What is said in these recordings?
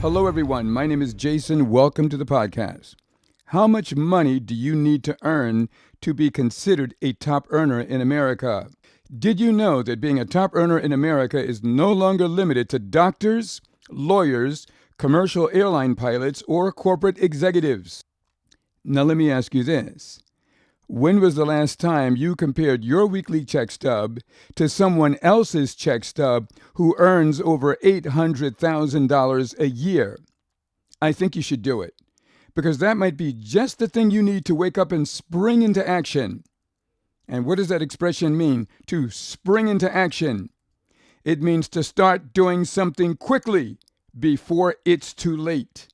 Hello, everyone. My name is Jason. Welcome to the podcast. How much money do you need to earn to be considered a top earner in America? Did you know that being a top earner in America is no longer limited to doctors, lawyers, commercial airline pilots, or corporate executives? Now, let me ask you this. When was the last time you compared your weekly check stub to someone else's check stub who earns over $800,000 a year? I think you should do it, because that might be just the thing you need to wake up and spring into action. And what does that expression mean, to spring into action? It means to start doing something quickly before it's too late.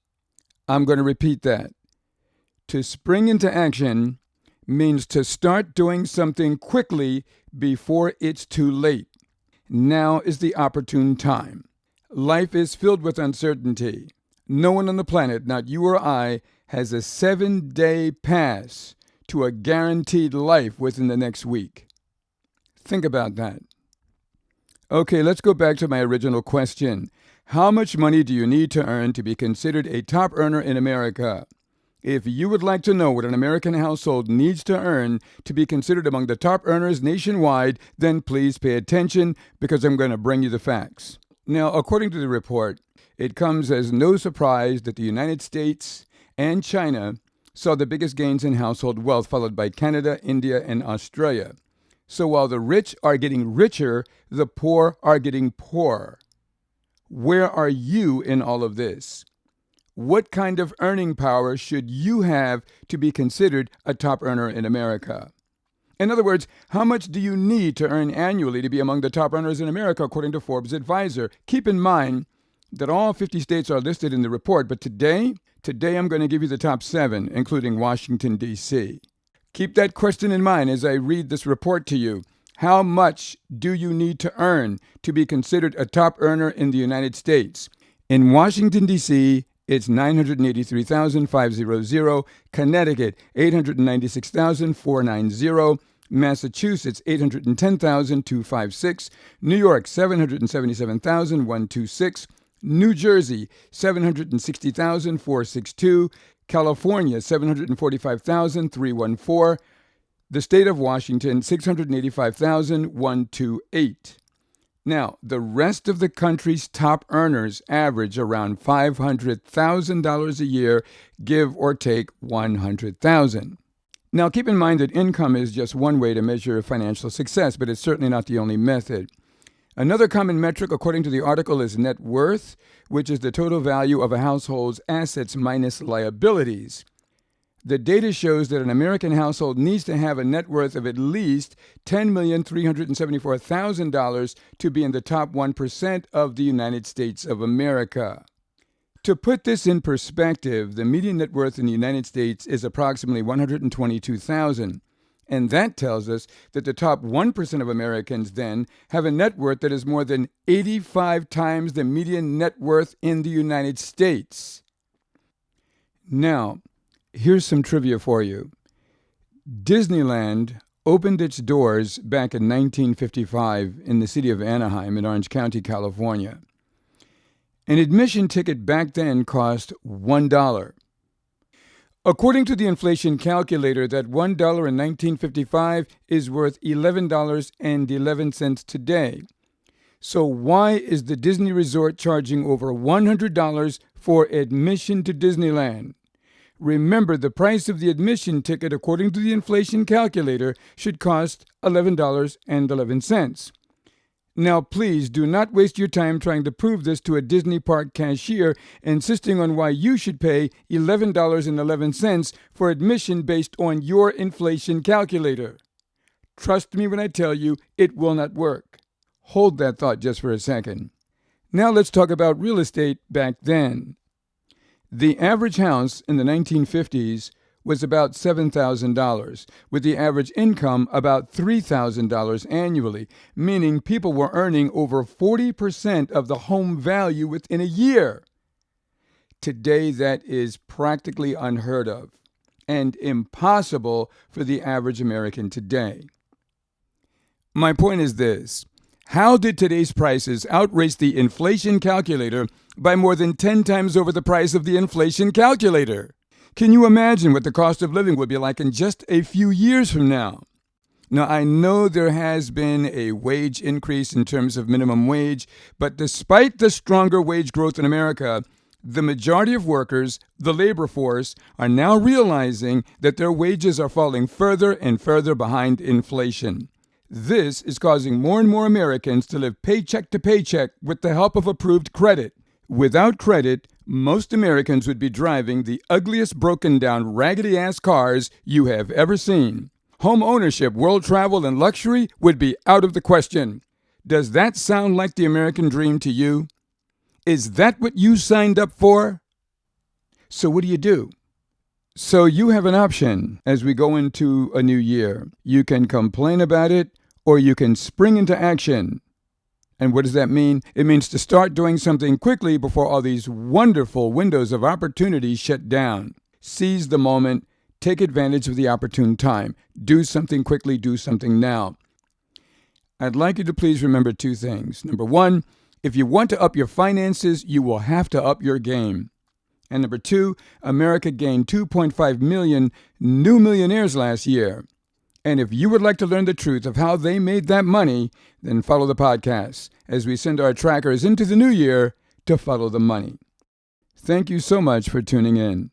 I'm going to repeat that. To spring into action means to start doing something quickly before it's too late. Now is the opportune time. Life is filled with uncertainty. No one on the planet, not you or I, has a 7-day pass to a guaranteed life within the next week. Think about that. Okay, let's go back to my original question. How much money do you need to earn to be considered a top earner in America? If you would like to know what an American household needs to earn to be considered among the top earners nationwide, then please pay attention, because I'm going to bring you the facts. Now, according to the report, it comes as no surprise that the United States and China saw the biggest gains in household wealth, followed by Canada, India, and Australia. So while the rich are getting richer, the poor are getting poorer. Where are you in all of this? What kind of earning power should you have to be considered a top earner in America? In other words, how much do you need to earn annually to be among the top earners in America, according to Forbes Advisor? Keep in mind that all 50 states are listed in the report, but today I'm going to give you the top 7, including Washington, D.C. Keep that question in mind as I read this report to you. How much do you need to earn to be considered a top earner in the United States? In Washington, D.C., it's $983,500, Connecticut, $896,490, Massachusetts, $810,256, New York, $777,126, New Jersey, $760,462, California, $745,314, the state of Washington, $685,128. Now, the rest of the country's top earners average around $500,000 a year, give or take $100,000. Now, keep in mind that income is just one way to measure financial success, but it's certainly not the only method. Another common metric, according to the article, is net worth, which is the total value of a household's assets minus liabilities. The data shows that an American household needs to have a net worth of at least $10,374,000 to be in the top 1% of the United States of America. To put this in perspective, the median net worth in the United States is approximately $122,000. And that tells us that the top 1% of Americans then have a net worth that is more than 85 times the median net worth in the United States. Now, here's some trivia for you. Disneyland opened its doors back in 1955 in the city of Anaheim in Orange County, California. An admission ticket back then cost $1. According to the inflation calculator, that $1 in 1955 is worth $11.11 today. So why is the Disney Resort charging over $100 for admission to Disneyland? Remember, the price of the admission ticket, according to the inflation calculator, should cost $11.11. Now, please do not waste your time trying to prove this to a Disney park cashier, insisting on why you should pay $11.11 for admission based on your inflation calculator. Trust me when I tell you, it will not work. Hold that thought just for a second. Now let's talk about real estate back then. The average house in the 1950s was about $7,000, with the average income about $3,000 annually, meaning people were earning over 40% of the home value within a year. Today, that is practically unheard of and impossible for the average American today. My point is this: How did today's prices outrace the inflation calculator by more than 10 times over the price of the inflation calculator? Can you imagine what the cost of living would be like in just a few years from now? Now, I know there has been a wage increase in terms of minimum wage, but despite the stronger wage growth in America, the majority of workers, the labor force, are now realizing that their wages are falling further and further behind inflation. This is causing more and more Americans to live paycheck to paycheck with the help of approved credit. Without credit, most Americans would be driving the ugliest broken-down, raggedy-ass cars you have ever seen. Home ownership, world travel, and luxury would be out of the question. Does that sound like the American dream to you? Is that what you signed up for? So what do? So you have an option as we go into a new year. You can complain about it, or you can spring into action. And what does that mean? It means to start doing something quickly before all these wonderful windows of opportunity shut down. Seize the moment. Take advantage of the opportune time. Do something quickly. Do something now. I'd like you to please remember two things. Number one, if you want to up your finances, you will have to up your game. And number two, America gained 2.5 million new millionaires last year. And if you would like to learn the truth of how they made that money, then follow the podcast as we send our trackers into the new year to follow the money. Thank you so much for tuning in.